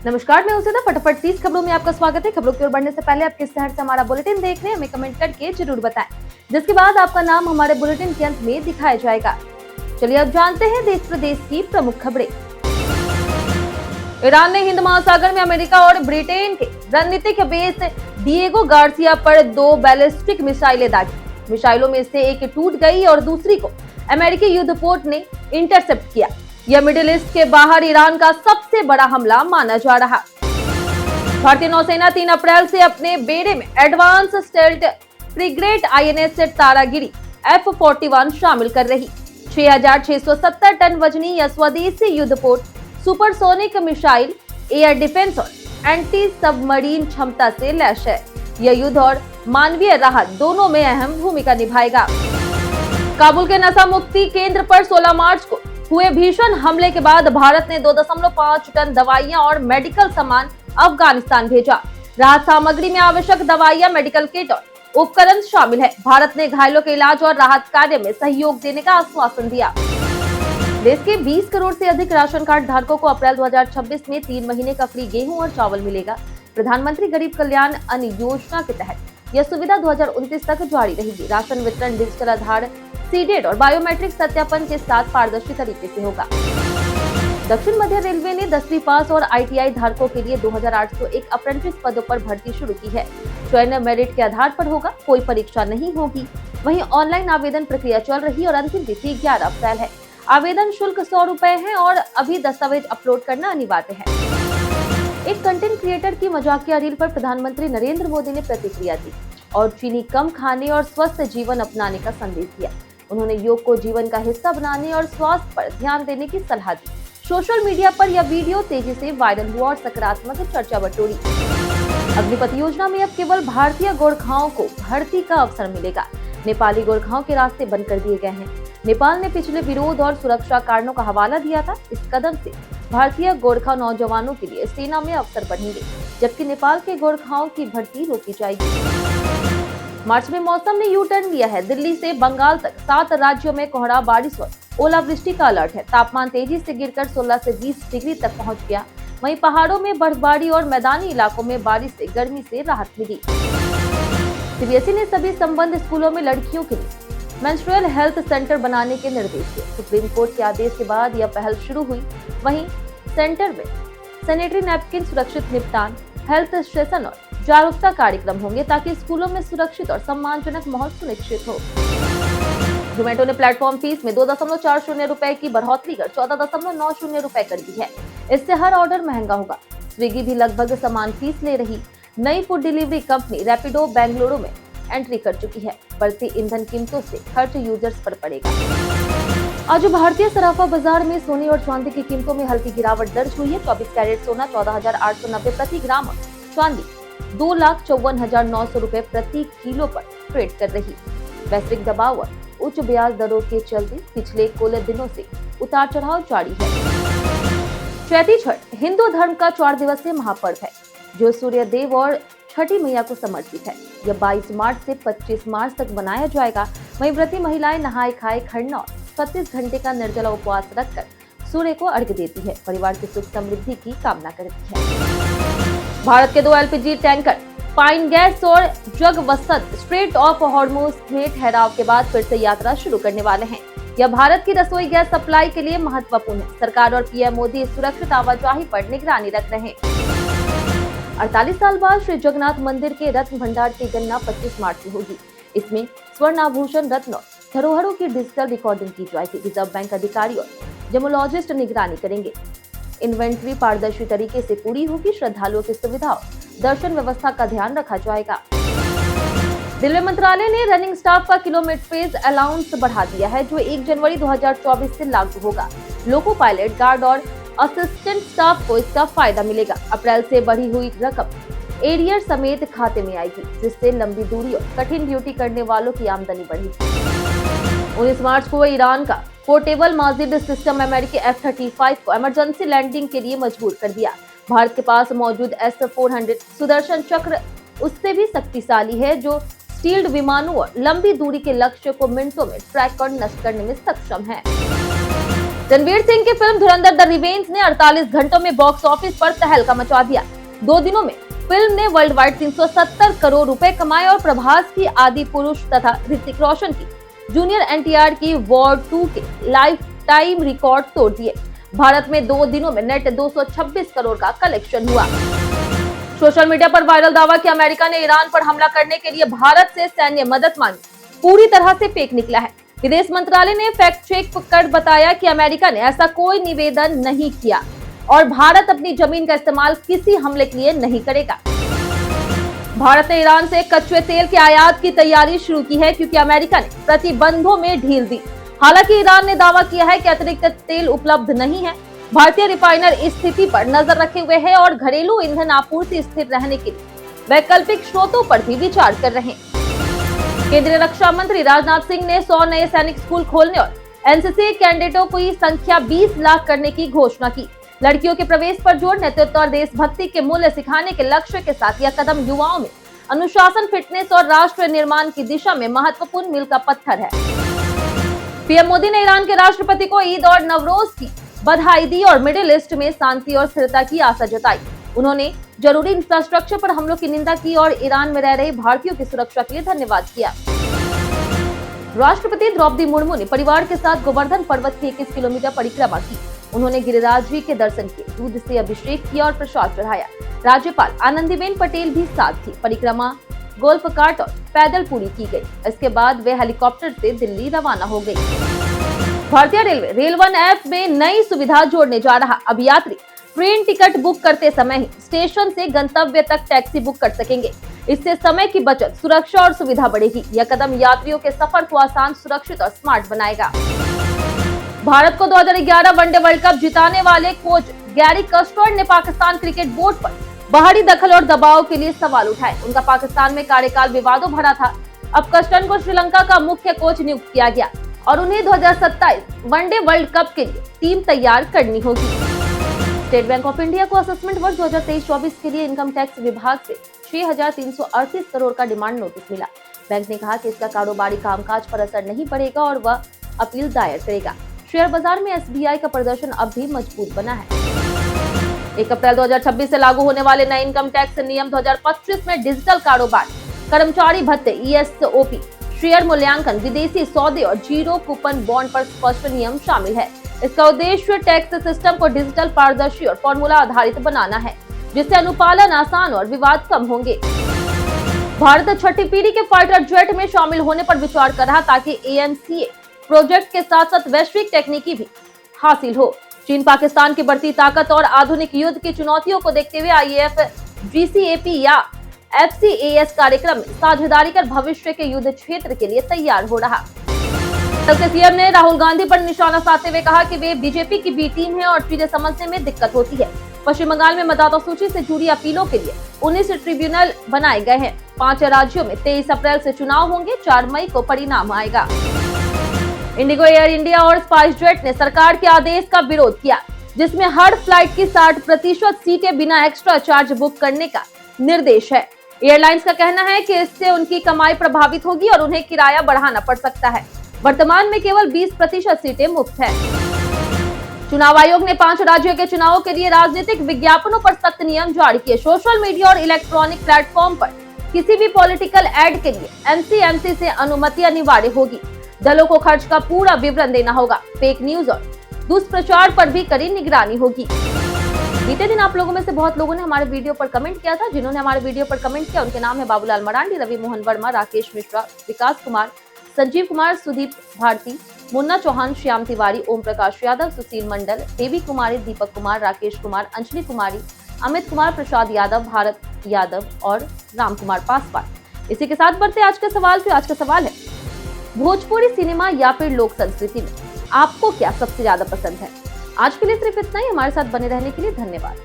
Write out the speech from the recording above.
नमस्कार, मैं उसे फटाफट 30 खबरों में आपका स्वागत है। खबरों की ओर बढ़ने से पहले आप किस शहर से हमारा बुलेटिन देख रहे हैं हमें कमेंट करके जरूर बताएं, जिसके बाद आपका नाम हमारे बुलेटिन के अंत में दिखाया जाएगा। चलिए अब जानते हैं देश प्रदेश की प्रमुख खबरें। ईरान ने हिंद महासागर में अमेरिका और ब्रिटेन के रणनीतिक बेस डिएगो गार्सिया पर 2 बैलिस्टिक मिसाइलें दागी। मिसाइलों में से एक टूट गई और दूसरी को अमेरिकी युद्धपोत ने इंटरसेप्ट किया। यह मिडिल ईस्ट के बाहर ईरान का सबसे बड़ा हमला माना जा रहा। भारतीय नौसेना 3 अप्रैल से अपने बेड़े में advance stealth frigate INS Taragiri F-41 शामिल कर रही। 6,670 टन वजनी यह स्वदेशी युद्धपोत सुपरसोनिक मिसाइल, एयर डिफेंस और एंटी सबमरीन क्षमता से लैस है। यह युद्ध और मानवीय राहत दोनों में अहम भूमिका निभाएगा। काबुल के नशा मुक्ति केंद्र पर 16 मार्च को हुए भीषण हमले के बाद भारत ने 2.5 टन दवाइयां और मेडिकल सामान अफगानिस्तान भेजा। राहत सामग्री में आवश्यक दवाइयां, मेडिकल किट और उपकरण शामिल है। भारत ने घायलों के इलाज और राहत कार्य में सहयोग देने का आश्वासन दिया। देश के 20 करोड़ से अधिक राशन कार्ड धारकों को अप्रैल 2026 में 3 महीने का फ्री गेहूं और चावल मिलेगा। प्रधानमंत्री गरीब कल्याण अन्न योजना के तहत यह सुविधा 2029 तक जारी रहेगी। राशन वितरण डिजिटल आधार, सीडेड और बायोमेट्रिक सत्यापन के साथ पारदर्शी तरीके से होगा। दक्षिण मध्य रेलवे ने 10वीं पास और ITI धारकों के लिए 2,801 अप्रेंटिस पदों पर भर्ती शुरू की है। चयन मेरिट के आधार पर होगा, कोई परीक्षा नहीं होगी। वहीं ऑनलाइन आवेदन प्रक्रिया चल रही और अंतिम तिथि 11 अप्रैल है। आवेदन शुल्क 100 रुपए है और अभी दस्तावेज अपलोड करना अनिवार्य है। एक कंटेंट क्रिएटर की मजाकिया रील पर प्रधानमंत्री नरेंद्र मोदी ने प्रतिक्रिया दी और चीनी कम खाने और स्वस्थ जीवन अपनाने का संदेश दिया। उन्होंने योग को जीवन का हिस्सा बनाने और स्वास्थ्य पर ध्यान देने की सलाह दी। सोशल मीडिया पर यह वीडियो तेजी से वायरल हुआ और सकारात्मक चर्चा बटोरी। अग्निपथ योजना में अब केवल भारतीय गोरखाओं को भर्ती का अवसर मिलेगा। नेपाली गोरखाओं के रास्ते बंद कर दिए गए हैं। नेपाल ने पिछले विरोध और सुरक्षा कारणों का हवाला दिया था। इस कदम से भारतीय गोरखा नौजवानों के लिए सेना में अवसर बढ़ेंगे, जबकि नेपाल के गोरखाओं की भर्ती रोकी जाएगी। मार्च में मौसम ने यू टर्न लिया है। दिल्ली से बंगाल तक 7 राज्यों में कोहरा, बारिश और ओलावृष्टि का अलर्ट है। तापमान तेजी से गिरकर 16 से 20 डिग्री तक पहुंच गया। वहीं पहाड़ों में बर्फबारी और मैदानी इलाकों में बारिश से गर्मी से राहत मिली। CBSE ने सभी संबद्ध स्कूलों में लड़कियों के लिए मेंस्ट्रुअल हेल्थ सेंटर बनाने के निर्देश दिए। सुप्रीम कोर्ट के आदेश के बाद यह पहल शुरू हुई। वहीं सेंटर में सैनिटरी नैपकिन सुरक्षित निपटान, हेल्थ सेशन और जागरूकता कार्यक्रम होंगे ताकि स्कूलों में सुरक्षित और सम्मानजनक माहौल सुनिश्चित हो। जोमेटो ने प्लेटफॉर्म फीस में 2.40 रुपए की बढ़ोतरी कर 14.90 रुपए कर दी है। इससे हर ऑर्डर महंगा होगा। स्विगी भी लगभग समान फीस ले रही। नई food delivery company Rapido Bengaluru में एंट्री कर चुकी है। बढ़ती ईंधन कीमतों से खर्च यूजर्स पर पड़ेगा। आज भारतीय सराफा बाजार में सोने और चांदी की कीमतों में हल्की गिरावट दर्ज हुई है। 24 कैरेट सोना 14,890 प्रति ग्राम और चांदी 2,54,900 रुपए प्रति किलो पर ट्रेड कर रही। वैश्विक दबाव और उच्च ब्याज दरों के चलते पिछले कुछ दिनों से उतार चढ़ाव जारी है। चैती छठ हिंदू धर्म का 4 दिवसीय महापर्व है, जो सूर्य देव और छठी मैया को समर्पित है। यह 22 मार्च से 25 मार्च तक मनाया जाएगा। वहीं व्रती महिलाएं नहाए खाए खरना और 36 घंटे का निर्जला उपवास रखकर सूर्य को अर्घ्य देती है। परिवार की सुख समृद्धि की कामना करती है। भारत के 2 LPG टैंकर पाइन गैस और जगवसत स्ट्रेट ऑफ हॉर्मुज में ठहराव के बाद फिर से यात्रा शुरू करने वाले हैं। यह भारत की रसोई गैस सप्लाई के लिए महत्वपूर्ण है। सरकार और PM मोदी सुरक्षित आवाजाही पर निगरानी रख रहे हैं। 48 साल बाद श्री जगन्नाथ मंदिर के रत्न भंडार की गणना 25 मार्च से होगी। इसमें स्वर्ण आभूषण, रत्न और धरोहरों की डिजिटल रिकॉर्डिंग की जाएगी। रिजर्व बैंक अधिकारी और जेमोलॉजिस्ट निगरानी करेंगे। इन्वेंट्री पारदर्शी तरीके से पूरी होगी। श्रद्धालुओं की सुविधा और दर्शन व्यवस्था का ध्यान रखा जाएगा। रेलवे मंत्रालय ने रनिंग स्टाफ का किलोमीटरेज अलाउंस बढ़ा दिया है, जो 1 जनवरी 2024 से लागू होगा। लोको पायलट, गार्ड और असिस्टेंट स्टाफ को इसका फायदा मिलेगा। अप्रैल से बढ़ी हुई रकम एरियर समेत खाते में आएगी, जिससे लंबी दूरी और कठिन ड्यूटी करने वालों की आमदनी बढ़ेगी। 19 मार्च को ईरान का पोर्टेबल माजिद सिस्टम अमेरिकी F-35 को इमरजेंसी लैंडिंग के लिए मजबूर कर दिया। भारत के पास मौजूद S-400 सुदर्शन चक्र उससे भी शक्तिशाली है, जो स्टील्ड विमानों और लंबी दूरी के लक्ष्य को मिनटों में ट्रैक और नष्ट करने में सक्षम है। रणवीर सिंह की फिल्म धुरंधर द रिवेंज ने 48 घंटों में बॉक्स ऑफिस पर तहलका मचा दिया। 2 दिनों में फिल्म ने वर्ल्ड वाइड 370 करोड़ रुपए कमाए और प्रभास की आदि पुरुष तथा ऋतिक रोशन की जूनियर एनटीआर की वॉर 2 के लाइफ टाइम रिकॉर्ड तोड़ दिए। भारत में 2 दिनों में नेट 226 करोड़ का कलेक्शन हुआ। सोशल मीडिया पर वायरल दावा कि अमेरिका ने ईरान पर हमला करने के लिए भारत से सैन्य मदद मांगी, पूरी तरह से फेक निकला है। विदेश मंत्रालय ने फैक्ट चेक कर बताया कि अमेरिका ने ऐसा कोई निवेदन नहीं किया और भारत अपनी जमीन का इस्तेमाल किसी हमले के लिए नहीं करेगा। भारत ने ईरान से कच्चे तेल के आयात की तैयारी शुरू की है क्योंकि अमेरिका ने प्रतिबंधों में ढील दी। हालांकि ईरान ने दावा किया है कि अतिरिक्त तेल उपलब्ध नहीं है। भारतीय रिफाइनर इस स्थिति पर नजर रखे हुए हैं और घरेलू ईंधन आपूर्ति स्थिर रहने के लिए वैकल्पिक स्रोतों पर भी विचार कर रहे हैं। केंद्रीय रक्षा मंत्री राजनाथ सिंह ने 100 नए सैनिक स्कूल खोलने और एनसीसी कैडेटों की संख्या 20 लाख करने की घोषणा की। लड़कियों के प्रवेश पर जोर, नेतृत्व और देशभक्ति के मूल्य सिखाने के लक्ष्य के साथ यह कदम युवाओं में अनुशासन, फिटनेस और राष्ट्र निर्माण की दिशा में महत्वपूर्ण मील का पत्थर है। पीएम मोदी ने ईरान के राष्ट्रपति को ईद और नवरोज की बधाई दी और मिडिल ईस्ट में शांति और स्थिरता की आशा जताई। उन्होंने जरूरी इंफ्रास्ट्रक्चर पर हमलों की निंदा की और ईरान में रह रहे भारतीयों की सुरक्षा के लिए धन्यवाद किया। राष्ट्रपति द्रौपदी मुर्मू ने परिवार के साथ गोवर्धन पर्वत की 21 किलोमीटर परिक्रमा की। उन्होंने गिरिराज जी के दर्शन किए, दूध से अभिषेक किया और प्रसाद चढ़ाया। राज्यपाल आनंदीबेन पटेल भी साथ थी। परिक्रमा, गोल्फ कार्ट और पैदल पूरी की गई। इसके बाद वे हेलीकॉप्टर से दिल्ली रवाना हो गई। भारतीय रेलवे रेल वन ऐप में नई सुविधा जोड़ने जा रहा। अब यात्री ट्रेन टिकट बुक करते समय ही स्टेशन से गंतव्य तक टैक्सी बुक कर सकेंगे। इससे समय की बचत, सुरक्षा और सुविधा बढ़ेगी। यह कदम यात्रियों के सफर को आसान, सुरक्षित और स्मार्ट बनाएगा। भारत को 2011 वनडे वर्ल्ड कप जिताने वाले कोच गैरी कस्टर्ड ने पाकिस्तान क्रिकेट बोर्ड पर बाहरी दखल और दबाव के लिए सवाल उठाए। उनका पाकिस्तान में कार्यकाल विवादों भरा था। अब कस्टर्ड को श्रीलंका का मुख्य कोच नियुक्त किया गया और उन्हें 2027 वनडे वर्ल्ड कप के लिए टीम तैयार करनी होगी। स्टेट बैंक ऑफ इंडिया को असेसमेंट वर्ष 2023-24 के लिए इनकम टैक्स विभाग से 6,338 करोड़ का डिमांड नोटिस मिला। बैंक ने कहा कि इसका कारोबारी कामकाज पर असर नहीं पड़ेगा और वह अपील दायर करेगा। शेयर बाजार में एसबीआई का प्रदर्शन अब भी मजबूत बना है। 1 अप्रैल 2026 से लागू होने वाले नए इनकम टैक्स नियम 2025 में डिजिटल कारोबार, कर्मचारी भत्ते, ईएसओपी, शेयर मूल्यांकन, विदेशी सौदे और जीरो कूपन बॉन्ड पर स्पष्ट नियम शामिल है। इसका उद्देश्य टैक्स सिस्टम को डिजिटल, पारदर्शी और फॉर्मूला आधारित बनाना है, जिससे अनुपालन आसान और विवाद कम होंगे। भारत छठी पीढ़ी के फाइटर जेट में शामिल होने पर विचार कर रहा ताकि एएमसीए प्रोजेक्ट के साथ साथ वैश्विक तकनीकी भी हासिल हो। चीन पाकिस्तान की बढ़ती ताकत और आधुनिक युद्ध की चुनौतियों को देखते हुए आईएएफ जीसीएपी या एफसीएएस कार्यक्रम में साझेदारी कर भविष्य के युद्ध क्षेत्र के लिए तैयार हो रहा। सीएम ने राहुल गांधी पर निशाना साधते हुए कहा कि वे बीजेपी की बी टीम है और चीजें समझने में दिक्कत होती है। पश्चिम बंगाल में मतदाता सूची से जुड़ी अपीलों के लिए 19 ट्रिब्यूनल बनाए गए हैं। 5 राज्यों में 23 अप्रैल से चुनाव होंगे, 4 मई को परिणाम आएगा। इंडिगो, एयर इंडिया और स्पाइस जेट ने सरकार के आदेश का विरोध किया, जिसमें हर फ्लाइट की 60% सीटें बिना एक्स्ट्रा चार्ज बुक करने का निर्देश है। एयरलाइंस का कहना है कि इससे उनकी कमाई प्रभावित होगी और उन्हें किराया बढ़ाना पड़ सकता है। वर्तमान में केवल 20% सीटें मुफ्त है। चुनाव आयोग ने 5 राज्यों के चुनावों के लिए राजनीतिक विज्ञापनों पर सख्त नियम जारी किए। सोशल मीडिया और इलेक्ट्रॉनिक प्लेटफॉर्म पर किसी भी पॉलिटिकल एड के लिए एमसीएमसी से अनुमति अनिवार्य होगी। दलों को खर्च का पूरा विवरण देना होगा। फेक न्यूज और दुष्प्रचार पर भी कड़ी निगरानी होगी। बीते दिन आप लोगों में से बहुत लोगों ने हमारे वीडियो पर कमेंट किया था। जिन्होंने हमारे वीडियो पर कमेंट किया उनके नाम है बाबूलाल मरांडी, रवि मोहन वर्मा, राकेश मिश्रा, विकास कुमार, संजीव कुमार, सुदीप भारती, मुन्ना चौहान, श्याम तिवारी, ओम प्रकाश यादव, सुशील मंडल, देवी कुमारी, दीपक कुमार, राकेश कुमार, अंजलि कुमारी, अमित कुमार, प्रसाद यादव, भारत यादव और राम कुमार पासवान। इसी के साथ बढ़ते आज का सवाल। तो आज का सवाल है, भोजपुरी सिनेमा या फिर लोक संस्कृति में आपको क्या सबसे ज्यादा पसंद है? आज के लिए सिर्फ इतना ही। हमारे साथ बने रहने के लिए धन्यवाद।